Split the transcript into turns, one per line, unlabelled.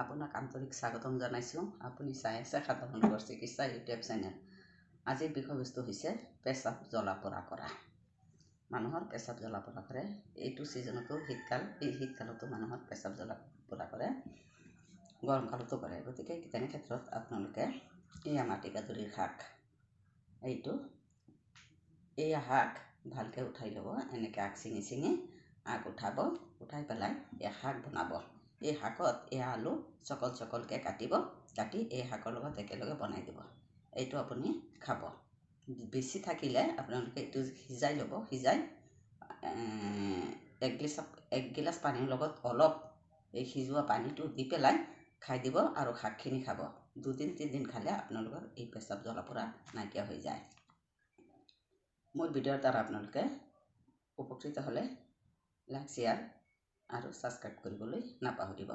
আপোনাক আন্তৰিক স্বাগতম জনাইছোঁ। আপুনি চাই আছে সাধাৰণ ঘৰ চিকিৎসা ইউটিউব চেনেল। আজিৰ বিষয়বস্তু হৈছে পেচাব জ্বলা পোৰা কৰা। মানুহৰ পেচাব জ্বলা পোৰা কৰে। এইটো ছিজনতো শীতকাল, এই শীতকালতো মানুহৰ পেচাব জ্বলা পোৰা কৰে, গৰম কালতো কৰে। গতিকে তেনে ক্ষেত্ৰত আপোনালোকে এয়া মাটিকাদুৰীৰ শাক, এয়া শাক ভালকৈ উঠাই ল'ব। এনেকৈ আগ চিঙি চিঙি আগ উঠাব, উঠাই পেলাই এয়া শাক বনাব। এই শাকত এয়া আলু চকল চকলকৈ কাটিব, কাটি এই শাকৰ লগত একেলগে বনাই দিব। এইটো আপুনি খাব। বেছি থাকিলে আপোনালোকে এইটো সিজাই ল'ব। সিজাই এক গিলাচ পানীৰ লগত অলপ এই সিজোৱা পানীটো দি পেলাই খাই দিব আৰু শাকখিনি খাব। 2-3 দিন খালে আপোনালোকৰ এই পেচাব জ্বলা পোৰা নাইকিয়া হৈ যায়। মোৰ ভিডিঅ'ৰ দ্বাৰা আপোনালোকে উপকৃত হ'লে লাইক, শ্বেয়াৰ আৰু ছাবস্ক্ৰাইব কৰিবলৈ নাপাহৰিব।